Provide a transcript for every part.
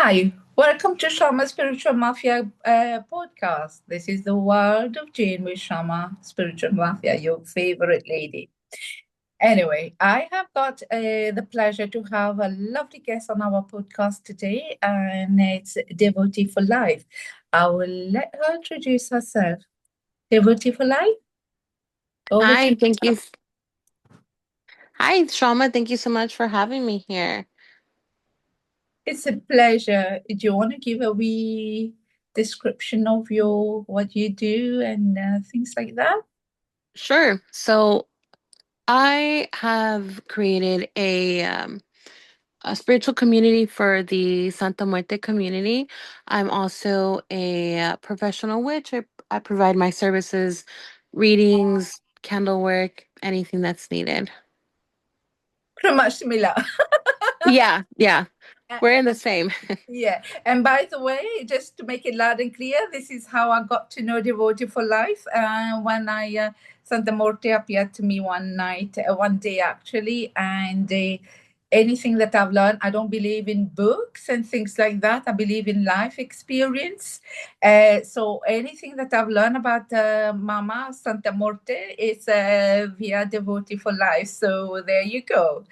Hi, welcome to Shamma Spiritual Mafia podcast. This is the world of Jane with Shamma Spiritual Mafia, your favorite lady. Anyway, I have got the pleasure to have a lovely guest on our podcast today, and it's Devotee for Life. I will let her introduce herself. Devotee for Life, over to Hi, you. thank you. Hi, Shamma. Thank you so much for having me here. It's a pleasure. Do you want to give a wee description of your what you do and things like that? Sure. So I have created a spiritual community for the Santa Muerte community. I'm also a professional witch. I provide my services, readings, candle work, anything that's needed. Pretty much similar. Yeah, yeah. Uh, We're in the same. Yeah. And by the way, just to make it loud and clear, this is how I got to know Devotee for Life. When Santa Morte appeared to me one night, one day actually, and anything that I've learned, I don't believe in books and things like that. I believe in life experience. So anything that I've learned about Mama Santa Morte is via Devotee for Life. So there you go.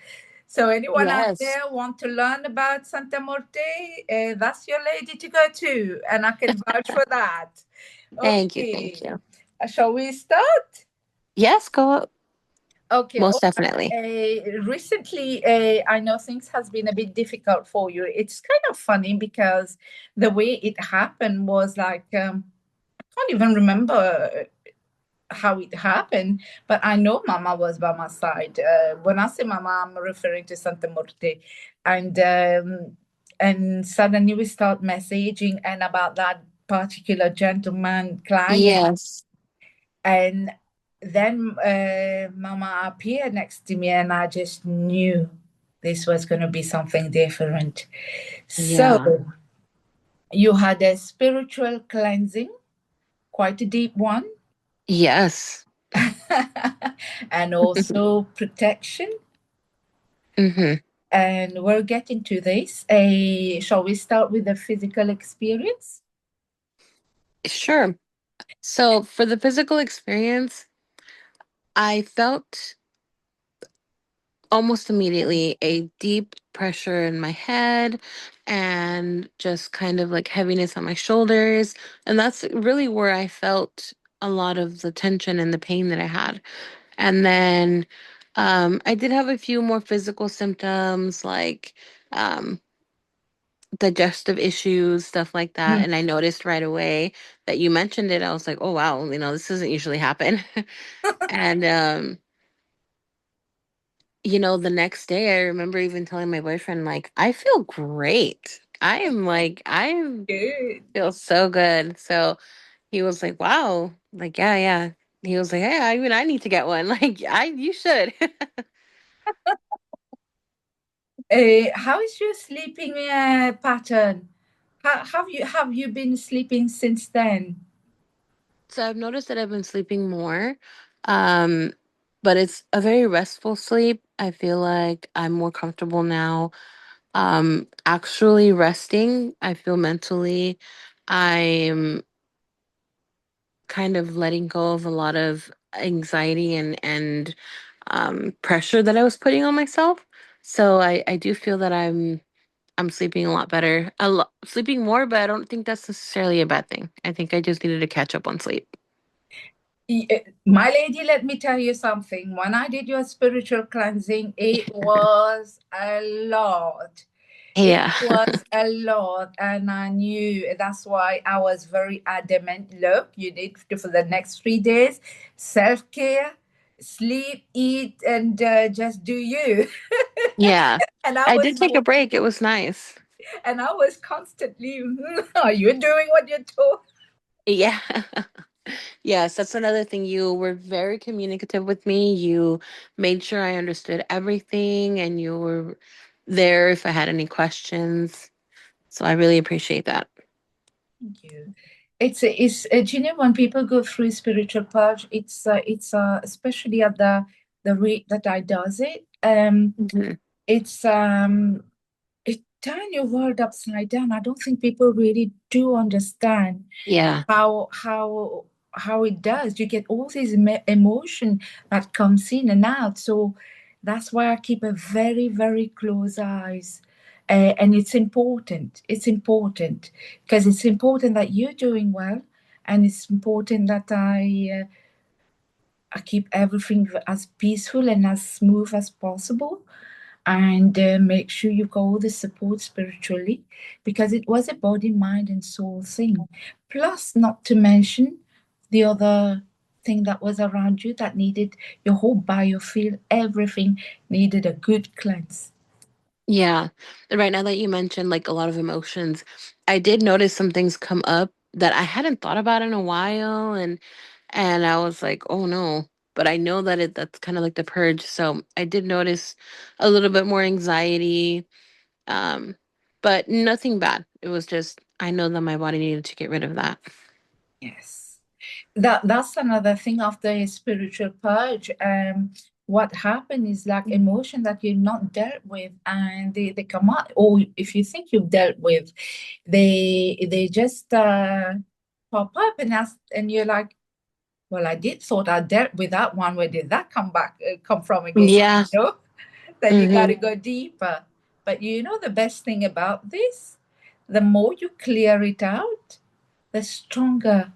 So anyone out Yes. there want to learn about Santa Morte, that's your lady to go to, and I can vouch for that. Thank you. Thank Okay, you. shall we start? Yes, go. Okay, Most all right. definitely. Recently, I know things has been a bit difficult for you. It's kind of funny because the way it happened was like I can't even remember how it happened, but I know Mama was by my side. When I say Mama, I'm referring to Santa Morte, and suddenly we start messaging and about that particular gentleman client, Yes. and then Mama appeared next to me, and I just knew this was going to be something different. So Yeah. you had a spiritual cleansing, quite a deep one. Yes. And also protection. Hmm. And we're getting to this. Shall we start with the physical experience? Sure. So for the physical experience, I felt almost immediately a deep pressure in my head and just kind of like heaviness on my shoulders. And that's really where I felt a lot of the tension and the pain that I had. And then I did have a few more physical symptoms like um, digestive issues, stuff like that. Mm. And I noticed right away that you mentioned it. I was like, oh, wow, this doesn't usually happen. And, the next day, I remember even telling my boyfriend, like, I feel great. I Good. feel so good. So he was like, wow, like, yeah, yeah. He was like, hey, I need to get one. Like, you should. How is your sleeping pattern? Have you been sleeping since then? So I've noticed that I've been sleeping more. Um, but it's a very restful sleep. I feel like I'm more comfortable now. Actually resting, I feel mentally I'm kind of letting go of a lot of anxiety and pressure that I was putting on myself. So I do feel that I'm sleeping a lot better, sleeping more, but I don't think that's necessarily a bad thing. I think I just needed to catch up on sleep. My lady, let me tell you something. When I did your spiritual cleansing, it was a lot. It Yeah. was a lot, and I knew that's why I was very adamant. Look, you need to, for the next 3 days, self care, sleep, eat, and just do you. Yeah. and I I did was, take a break. It was nice. and I was constantly, are you doing what you're told? Yeah. Yes, that's another thing. You were very communicative with me. You made sure I understood everything and you were there if I had any questions. So I really appreciate that. Thank you. Do you know when people go through spiritual purge, especially at the rate that I does it. Mhm. It's turn your world upside down. I don't think people really do understand Yeah. how it does. You get all this emotion that comes in and out. So that's why I keep a very, very close eyes. And it's important. It's important because it's important that you're doing well, and it's important that I keep everything as peaceful and as smooth as possible, and make sure you got all the support spiritually, because it was a body, mind, and soul thing. Plus, not to mention the other thing that was around you that needed your whole biofield, everything needed a good cleanse. Yeah. Right now that you mentioned like a lot of emotions, I did notice some things come up that I hadn't thought about in a while, and I was like, "Oh no." But I know that that's kind of like the purge. So I did notice a little bit more anxiety, um but nothing bad. It was just I know that my body needed to get rid of that. Yes. That's another thing after a spiritual purge. What happened is like emotion that you've not dealt with, and they come out, or if you think you've dealt with, they just pop up and ask, and you're like, well, I did thought I dealt with that one. Where did that come from again? Yeah. You know, then you got Mm-hmm. to go deeper. But you know the best thing about this, the more you clear it out, the stronger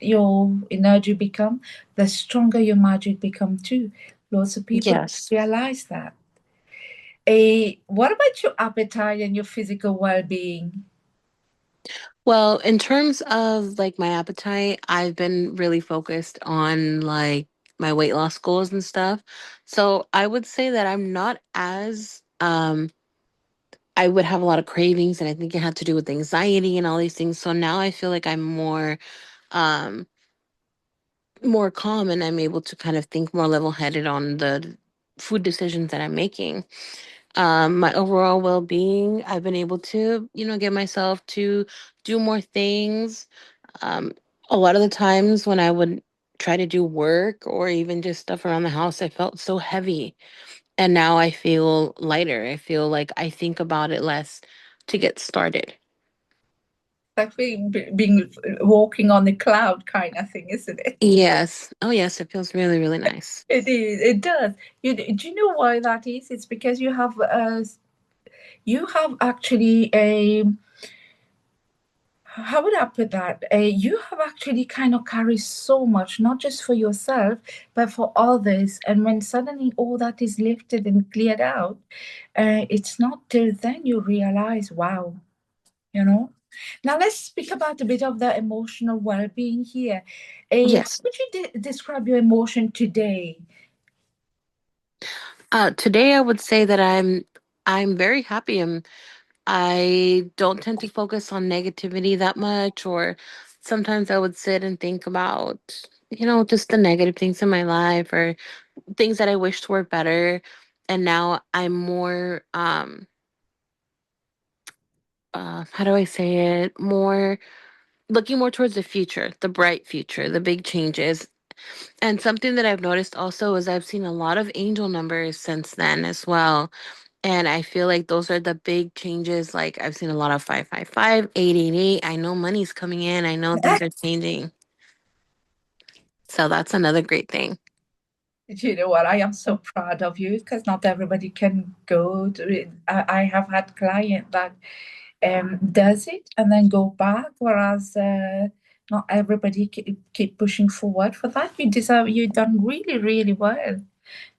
your energy become, the stronger your magic become too. Lots of people Yes. realize that. What about your appetite and your physical well-being? Well, in terms of like my appetite, I've been really focused on like my weight loss goals and stuff. So I would say that I'm not as I would have a lot of cravings, and I think it had to do with anxiety and all these things. So now I feel like I'm um more calm, and I'm able to kind of think more level-headed on the food decisions that I'm making. My overall well-being, I've been able to, get myself to do more things. um, a lot of the times when I would try to do work or even just stuff around the house, I felt so heavy. And now I feel lighter. I feel like I think about it less to get started. Like being walking on the cloud kind of thing, isn't it? Yes. Oh, yes. It feels really, really nice. It is. It does. Do you know why that is? It's because you have actually a, how would I put that? You have actually kind of carried so much, not just for yourself, but for others. And when suddenly all that is lifted and cleared out, it's not till then you realize, wow, you know. Now let's speak about a bit of the emotional well-being here. How Yes. would you describe your emotion today? Today I would say that I'm very happy. I don't tend to focus on negativity that much, or sometimes I would sit and think about, just the negative things in my life or things that I wished were better. And now I'm more, how do I say it? More looking more towards the future, the bright future, the big changes. And something that I've noticed also is I've seen a lot of angel numbers since then as well. And I feel like those are the big changes. Like I've seen a lot of 555, 888. I know money's coming in. I know things are changing. So that's another great thing. You know what? I am so proud of you because not everybody can go to it. I have had client that does it and then go back, whereas not everybody keep pushing forward for that. You deserve. You've done really, really well. And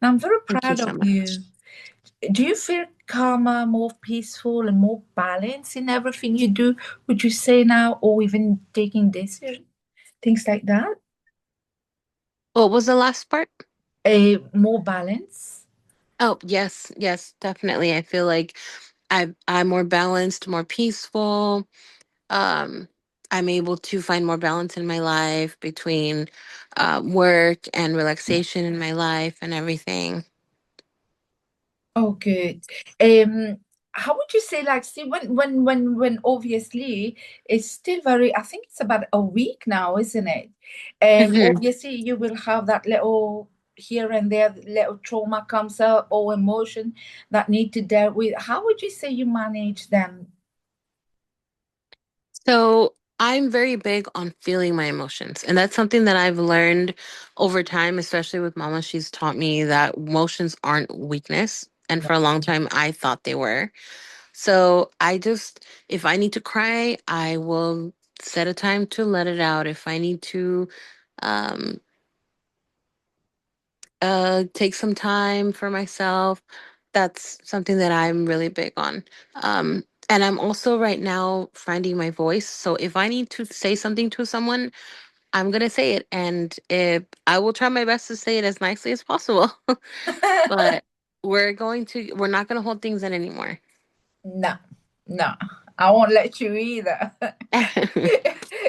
I'm very Thank you proud of so you. much. Do you feel calmer, more peaceful, and more balanced in everything you do? Would you say now, or even taking decisions, things like that? What was the last part? A more balance. Oh, yes, yes, definitely. I feel like I'm more balanced, more peaceful. Um, I'm able to find more balance in my life between work and relaxation in my life and everything. Oh, good. Um, how would you say, like, see, when obviously it's still very, I think it's about a week now, isn't it? Hmm. Obviously you will have that little. here and there, little trauma comes up or emotion that need to deal with. How would you say you manage them? So I'm very big on feeling my emotions. And that's something that I've learned over time, especially with mama. She's taught me that emotions aren't weakness. And for a long time, I thought they were. So I just, if I need to cry, I will set a time to let it out. If I need to um, take some time for myself, that's something that I'm really big on. And I'm also right now finding my voice. So if I need to say something to someone, I'm gonna say it, and if I will try my best to say it as nicely as possible. But we're not gonna hold things in anymore. No, no, I won't let you either.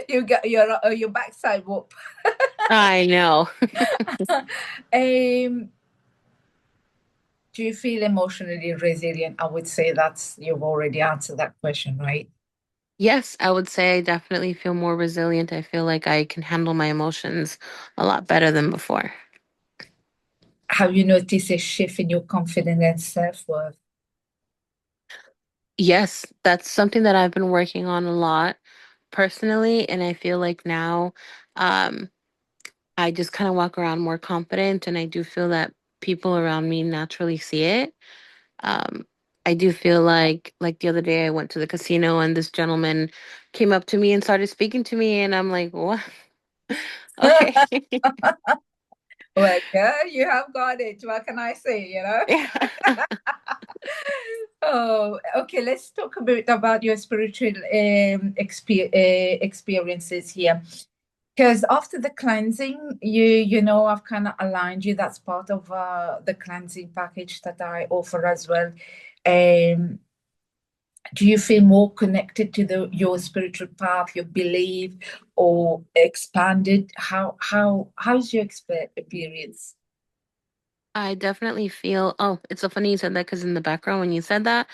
You got your backside whoop. I know. um, do you feel emotionally resilient? I would say that's you've already answered that question, right? Yes, I would say I definitely feel more resilient. I feel like I can handle my emotions a lot better than before. Have you noticed a shift in your confidence and self-worth? Yes, that's something that I've been working on a lot personally, and I feel like now um I just kind of walk around more confident, and I do feel that people around me naturally see it. Um, I do feel like the other day I went to the casino and this gentleman came up to me and started speaking to me, and I'm like, what? Okay. Well, girl, you have got it. What can I say, you know? Yeah. Oh, okay. Let's talk a bit about your spiritual experiences here. Because after the cleansing, you know, I've kind of aligned you. That's part of the cleansing package that I offer as well. Um, do you feel more connected to your spiritual path, your belief, or expanded? How's your experience? I definitely feel. Oh, it's so funny you said that because in the background when you said that,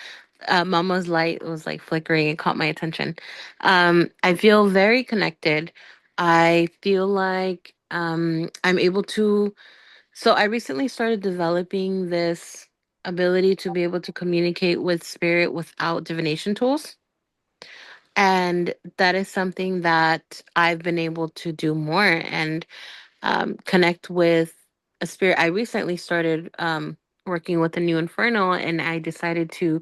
Mama's light was like flickering and caught my attention. I feel very connected. I feel like I'm able to. So I recently started developing this ability to be able to communicate with spirit without divination tools. And that is something that I've been able to do more and connect with a spirit. I recently started working with a new inferno, and I decided to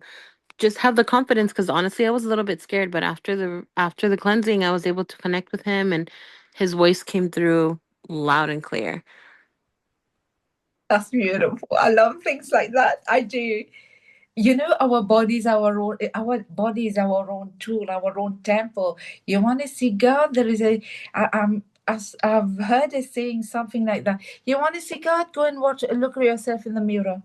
just have the confidence because honestly, I was a little bit scared. But after the cleansing, I was able to connect with him, and his voice came through loud and clear. That's beautiful. I love things like that. I do. You know, our body is our own tool, our own temple. You want to see God, there is as I've heard it saying something like that. You want to see God, go and look at yourself in the mirror.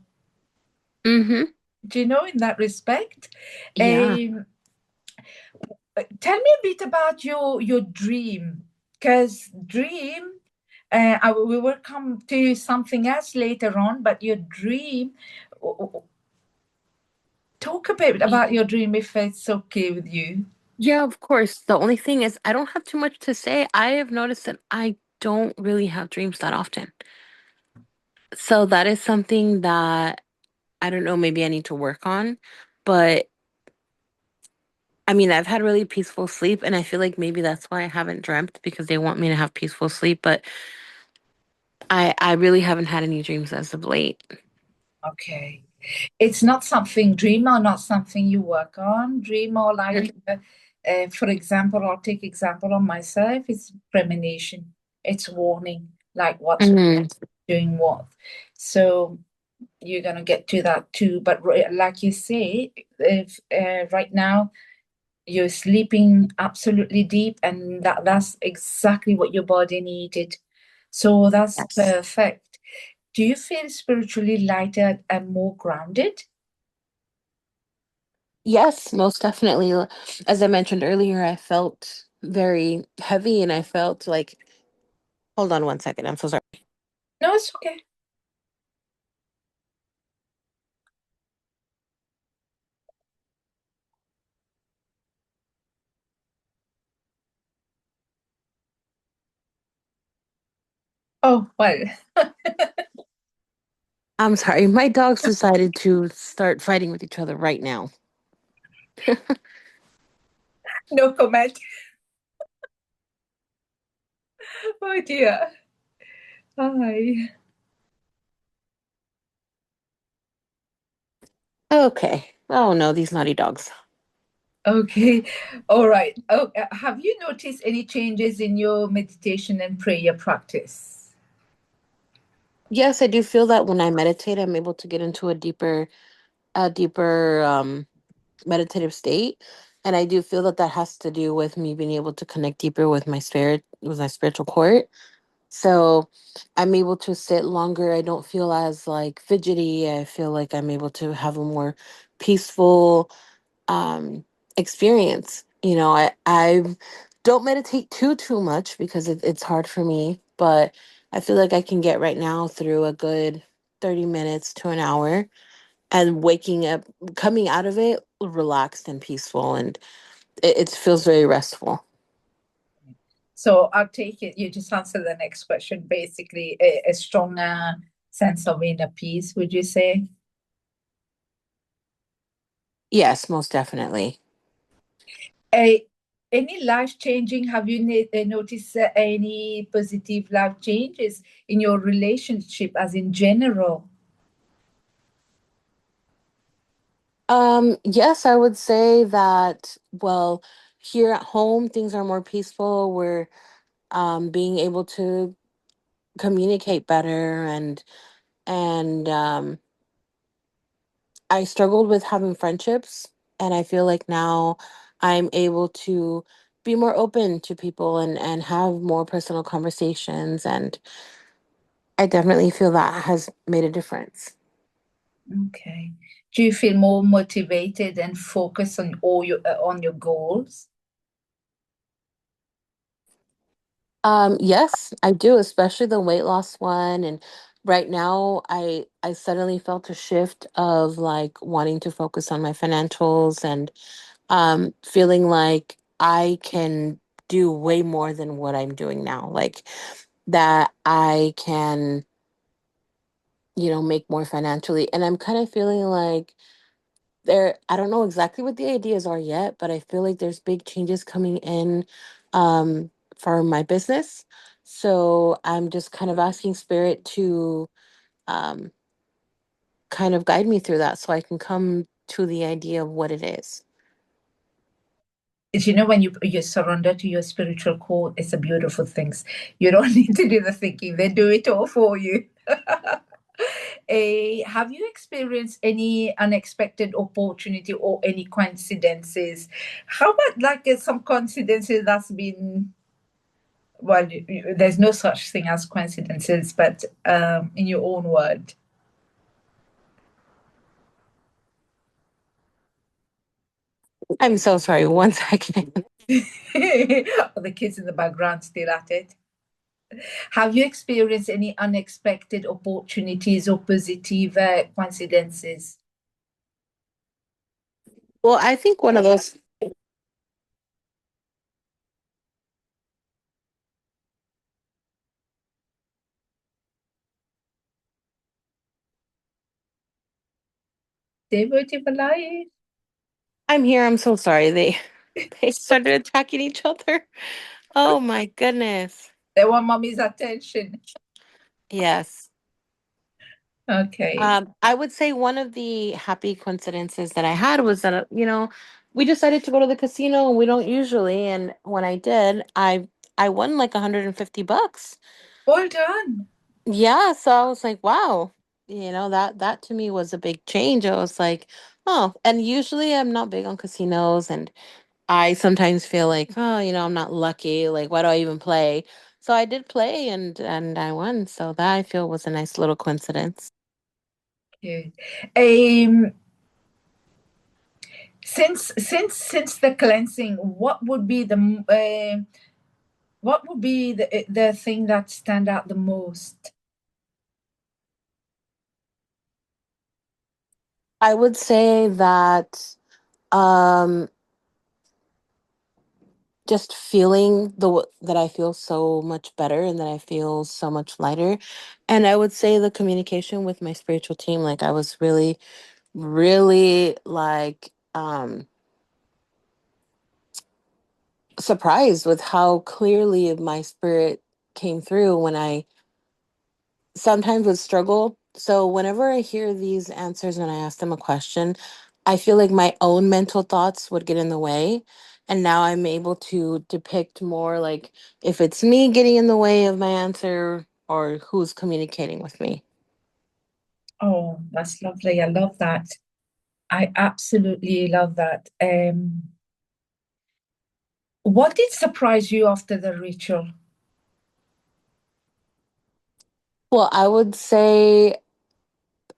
Mm-hmm. Do you know in that respect? Yeah. Um, tell me a bit about your dream, because dream. We will come to something else later on, but your dream. Talk a bit about your dream if it's okay with you. Yeah, of course. The only thing is, I don't have too much to say. I have noticed that I don't really have dreams that often. So that is something that I don't know, maybe I need to work on. But I mean, I've had really peaceful sleep, and I feel like maybe that's why I haven't dreamt because they want me to have peaceful sleep. But I really haven't had any dreams as of late. Okay. It's not something dream or not something you work on. Dream or like, for example, I'll take example on myself. It's premonition. It's warning, like what's Mm-hmm. doing what. So you're gonna get to that too. But like you say, if right now you're sleeping absolutely deep, and that's exactly what your body needed. So that's Yes. perfect. Do you feel spiritually lighter and more grounded? Yes, most definitely. As I mentioned earlier, I felt very heavy, and I felt like, hold on one second. I'm so sorry. No, it's okay. Oh, well. I'm sorry, my dogs decided to start fighting with each other right now. No comment. Oh dear. Hi. Okay. Oh no, these naughty dogs. Okay. All right. Oh, have you noticed any changes in your meditation and prayer practice? Yes, I do feel that when I meditate, I'm able to get into a deeper meditative state. And I do feel that that has to do with me being able to connect deeper with my spirit, with my spiritual core. So I'm able to sit longer. I don't feel as like fidgety. I feel like I'm able to have a more peaceful um experience. I don't meditate too much because it's hard for me, but I feel like I can get right now through a good 30 minutes to an hour and waking up, coming out of it relaxed and peaceful, and it feels very restful. So I'll take it. You just answer the next question. Basically, a stronger sense of inner peace, would you say? Yes, most definitely. A, any life changing? Have you noticed any positive life changes in your relationship, as in general? Yes, I would say that, well, here at home things are more peaceful. We're being able to communicate better, and I struggled with having friendships, and I feel like now I'm able to be more open to people and have more personal conversations, and I definitely feel that has made a difference. Okay. Do you feel more motivated and focused on your goals? Yes, I do, especially the weight loss one. And right now I suddenly felt a shift of like wanting to focus on my financials and feeling like I can do way more than what I'm doing now. Like that I can, make more financially. And I'm kind of feeling like I don't know exactly what the ideas are yet, but I feel like there's big changes coming in um for my business. So I'm just kind of asking spirit to um kind of guide me through that so I can come to the idea of what it is. You know, when you surrender to your spiritual core, it's a beautiful thing. You don't need to do the thinking; they do it all for you. Have you experienced any unexpected opportunity or any coincidences? How about like some coincidences that's been, well, there's no such thing as coincidences, but in your own word. I'm so sorry. One second. The kids in the background still at it. Have you experienced any unexpected opportunities or positive coincidences? Well, I think one of those. Devotee for life. I'm here. I'm so sorry. They they started attacking each other. Oh my goodness. They want mommy's attention. Yes. Okay. I would say one of the happy coincidences that I had was that, we decided to go to the casino, and we don't usually. And when I did, I won like $150. Well done. Yeah, so I was like, wow, that to me was a big change. I was like, oh, and usually I'm not big on casinos, and I sometimes feel like, oh, I'm not lucky. Like, why do I even play? So I did play, and I won. So that I feel was a nice little coincidence. Good. Um, since the cleansing, what would be the thing that stand out the most? I would say that um just feeling that I feel so much better and that I feel so much lighter. And I would say the communication with my spiritual team, like I was really, really like surprised with how clearly my spirit came through when I sometimes would struggle. So whenever I hear these answers when I ask them a question, I feel like my own mental thoughts would get in the way. And now I'm able to depict more like if it's me getting in the way of my answer or who's communicating with me. Oh, that's lovely. I love that. I absolutely love that. What did surprise you after the ritual? Well, I would say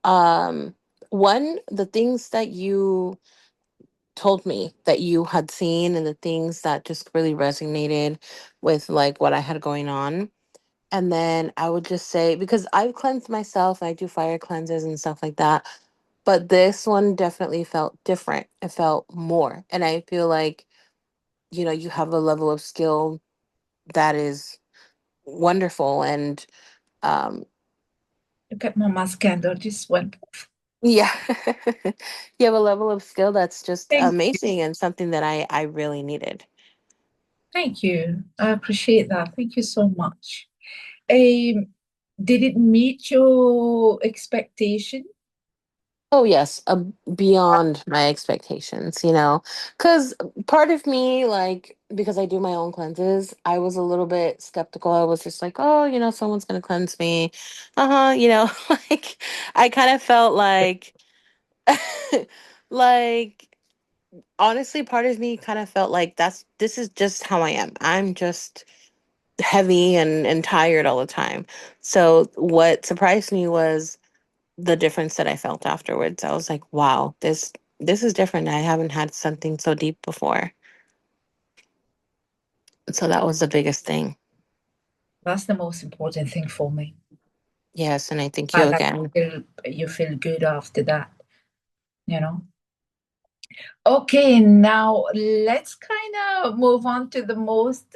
um one, the things that you told me that you had seen and the things that just really resonated with like what I had going on. And then I would just say, because I've cleansed myself, I do fire cleanses and stuff like that. But this one definitely felt different. It felt more. And I feel like, you have a level of skill that is wonderful. And um, Look at Mama's candle just went. yeah, you have a level of skill that's just Thank you. amazing and something that I really needed. Thank you. I appreciate that. Thank you so much. Um, did it meet your expectation? Oh yes, beyond my expectations, because part of me, like, because I do my own cleanses, I was a little bit skeptical. I was just like, oh, someone's gonna cleanse me, like I kind of felt like, like honestly, part of me kind of felt like this is just how I am. I'm just heavy and tired all the time. So what surprised me was the difference that I felt afterwards. I was like, wow, this is different. I haven't had something so deep before. So that was the biggest thing. That's the most important thing for me. Yes, and I thank you That again. you feel good after that, you know. Okay, now let's kind of move on to the most.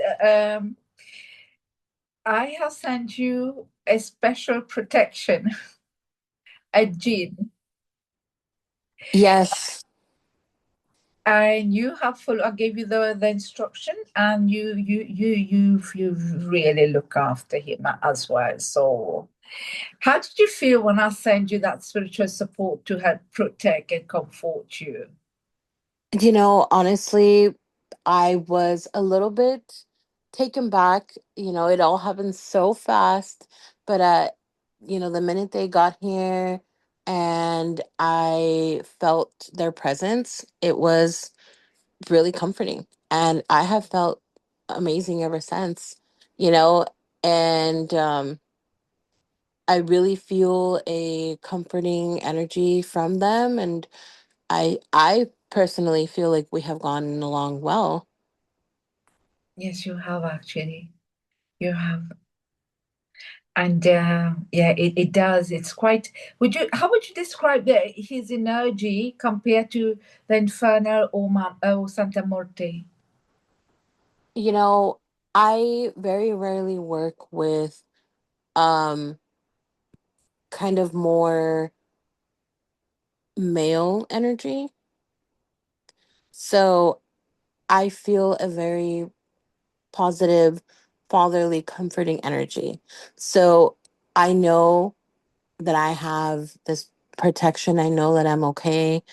I have sent you a special protection, a gene, Yes. and you have full. I gave you the instruction, and you really look after him as well. So, how did you feel when I sent you that spiritual support to help protect and comfort you? Honestly, I was a little bit taken back. It all happened so fast, but the minute they got here and I felt their presence, it was really comforting. And I have felt amazing ever since, you know, and I really feel a comforting energy from them. And I personally feel like we have gone along well. Yes, you have actually. You have. And yeah, it does. It's quite. How would you describe his energy compared to the Infernal or Santa Morte? You know, I very rarely work with um kind of more male energy. So I feel a very positive, fatherly, comforting energy. So I know that I have this protection. I know that I'm okay.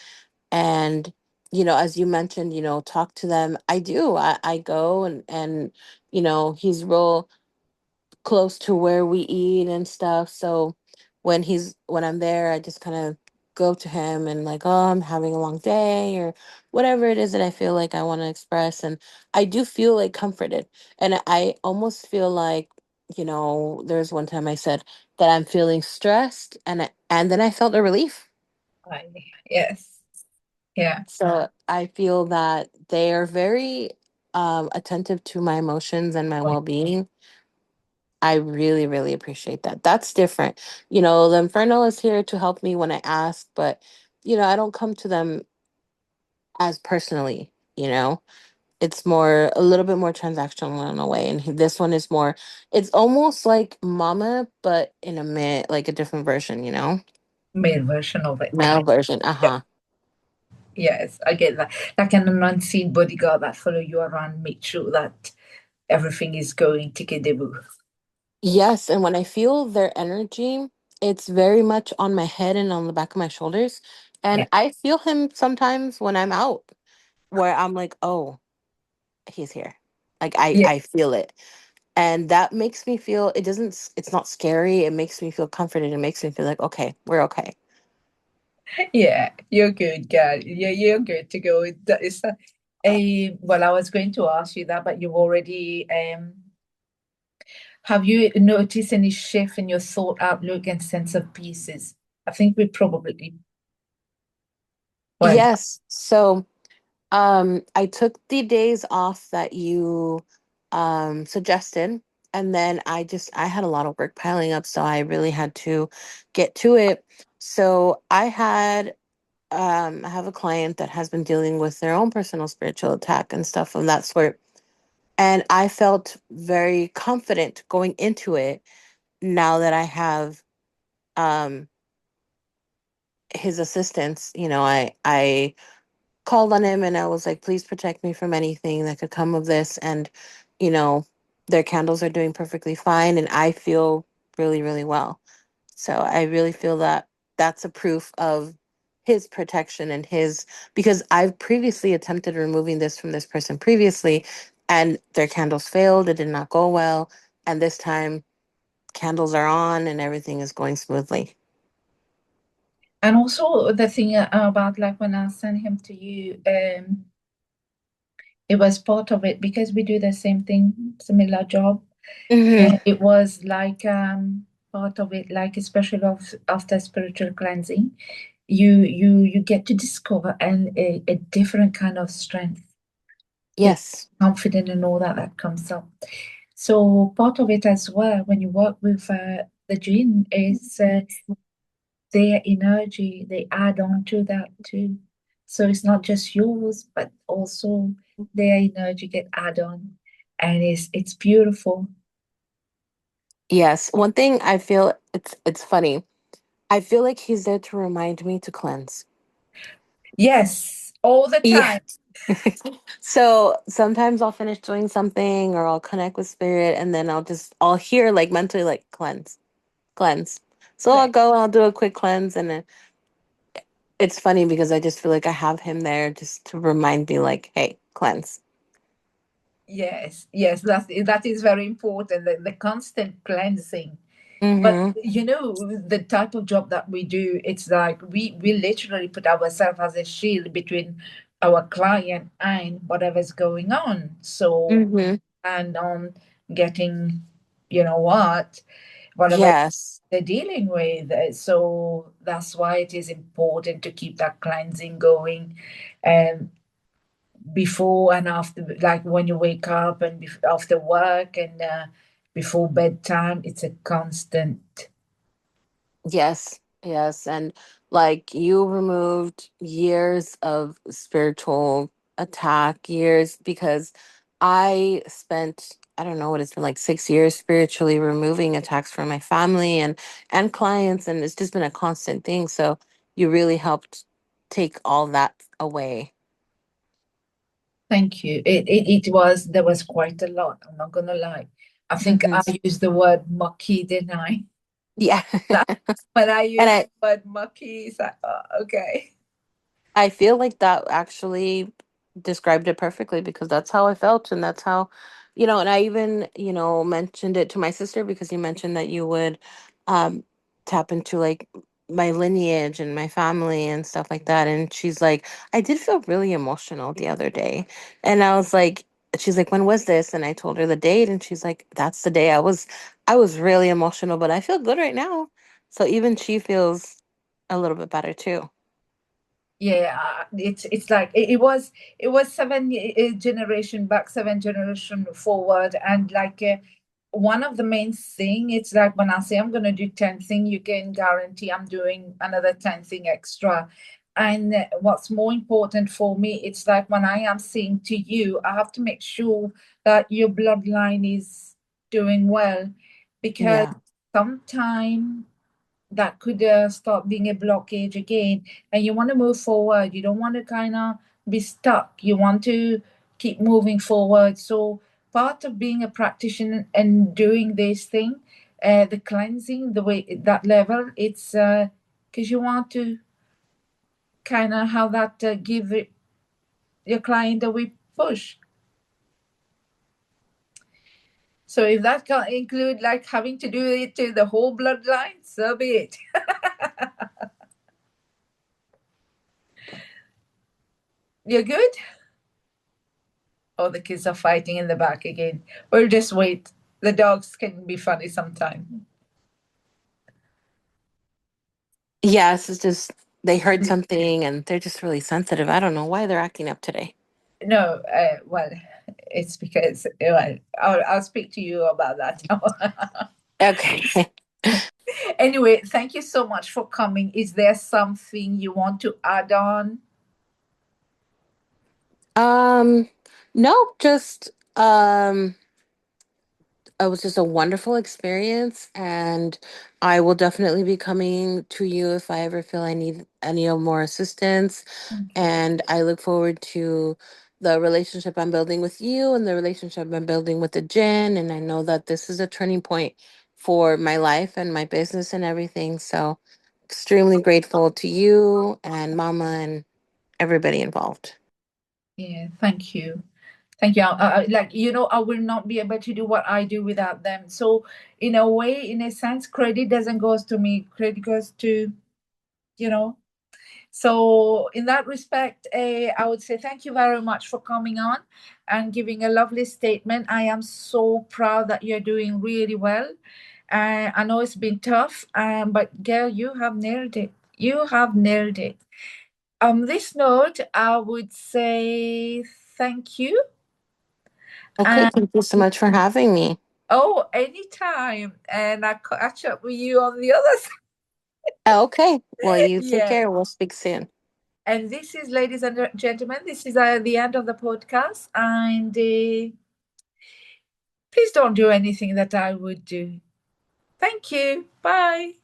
And, as you mentioned, talk to them. I do. I go and, he's real close to where we eat and stuff. So when I'm there, I just kind of go to him and like, oh, I'm having a long day or whatever it is that I feel like I want to express. And I do feel like comforted. And I almost feel like, there's one time I said that I'm feeling stressed and then I felt a relief. I, yes, yeah. So I feel that they are very attentive to my emotions and my well-being. I really, really appreciate that. That's different. The Inferno is here to help me when I ask, but I don't come to them as personally, you know? It's more a little bit more transactional in a way, and this one is more. It's almost like Mama, but in a like a different version, you know, Male version of it. male version. Uh Yeah. huh. Yes, I get that. Like an unseen bodyguard that follow you around, make sure that everything is going tickety-boo. Yes, and when I feel their energy, it's very much on my head and on the back of my shoulders, and Yeah. I feel him sometimes when I'm out, where I'm like, oh, he's here. Like Yeah. I feel it. And that makes me feel it doesn't it's not scary. It makes me feel comforted. It makes me feel like, okay, we're okay. Yeah, you're good, girl. Yeah, you're good to go. That is a well, I was going to ask you that, but you've already have you noticed any shift in your thought outlook and sense of pieces? I think we probably went. Yes. So I took the days off that you suggested, and then I had a lot of work piling up, so I really had to get to it. So I have a client that has been dealing with their own personal spiritual attack and stuff of that sort. And I felt very confident going into it now that I have um his assistance. You know, I called on him and I was like, please protect me from anything that could come of this. And, you know, their candles are doing perfectly fine and I feel really, really well. So I really feel that that's a proof of his protection and his, because I've previously attempted removing this from this person previously and their candles failed. It did not go well. And this time candles are on and everything is going smoothly. And also the thing about like when I sent him to you, it was part of it because we do the same thing, similar job. Hmm. And it was like part of it, like especially after spiritual cleansing, you get to discover a different kind of strength, you know, Yes. confident and all that that comes up. So part of it as well, when you work with the jinn, is their energy. They add on to that too. So it's not just yours, but also their energy get add on, and it's beautiful. Yes. One thing I feel it's funny. I feel like he's there to remind me to cleanse. Yes, all the Yeah. time. So sometimes I'll finish doing something or I'll connect with spirit and then I'll hear like mentally like cleanse, cleanse. So I'll go and I'll do a quick cleanse and then it's funny because I just feel like I have him there just to remind me like, hey, cleanse. Yes, yes, that is very important. The constant cleansing. But Mm-hmm. you know, the type of job that we do, it's like we literally put ourselves as a shield between our client and whatever's going on. So Mm-hmm. and on getting, you know what, whatever Yes. they're dealing with. So that's why it is important to keep that cleansing going. Um, Before and after, like when you wake up and after work and before bedtime, it's a constant. Yes, yes. And like you removed years of spiritual attack, years because I spent, I don't know what it's been like 6 years spiritually removing attacks from my family and clients, and it's just been a constant thing. So you really helped take all that away. Thank you. It was, there was quite a lot. I'm not gonna lie. I think Hmm. I used the word mucky, didn't I? Yeah. That when I And used the word mucky, it's like, oh, okay. I feel like that actually described it perfectly because that's how I felt and that's how, and I even, mentioned it to my sister because you mentioned that you would um tap into like my lineage and my family and stuff like that, and she's like, I did feel really emotional the other day. And I was like, she's like, when was this? And I told her the date and she's like, that's the day I was really emotional, but I feel good right now. So even she feels a little bit better too. Yeah, it's like it was seven generation back, seven generation forward, and like one of the main thing, it's like when I say I'm gonna do 10 thing, you can guarantee I'm doing another 10 thing extra. And what's more important for me, it's like when I am saying to you, I have to make sure that your bloodline is doing well, because Yeah. sometimes that could start being a blockage again. And you want to move forward. You don't want to kind of be stuck. You want to keep moving forward. So part of being a practitioner and doing this thing, the cleansing, the way that level, it's because you want to kind of have that give your client a wee push. So if that can include like having to do it to the whole bloodline, so be it. You're good? Oh, the kids are fighting in the back again. We'll just wait. The dogs can be funny sometimes. Yes, it's just they heard something and they're just really sensitive. I don't know why they're acting up today. No, well, it's because, well, I'll speak to you about that now. Okay. Anyway, thank you so much for coming. Is there something you want to add on? Um, no, just it was just a wonderful experience, and I will definitely be coming to you if I ever feel I need any more assistance. Okay. And I look forward to the relationship I'm building with you and the relationship I'm building with the gin. And I know that this is a turning point for my life and my business and everything. So extremely grateful to you and Mama and everybody involved. Yeah, thank you. Thank you. Like, I will not be able to do what I do without them. So, in a way, in a sense, credit doesn't goes to me. Credit goes to, you know. So, in that respect, I would say thank you very much for coming on and giving a lovely statement. I am so proud that you're doing really well. I know it's been tough, but girl, you have nailed it. You have nailed it. On this note, I would say thank you. Okay, And thank you so much for having me. oh, anytime. And I catch up with you on the other Okay, well, side. you take Yeah. care. We'll speak soon. And this is, ladies and gentlemen, this is the end of the podcast. And please don't do anything that I would do. Thank you. Bye.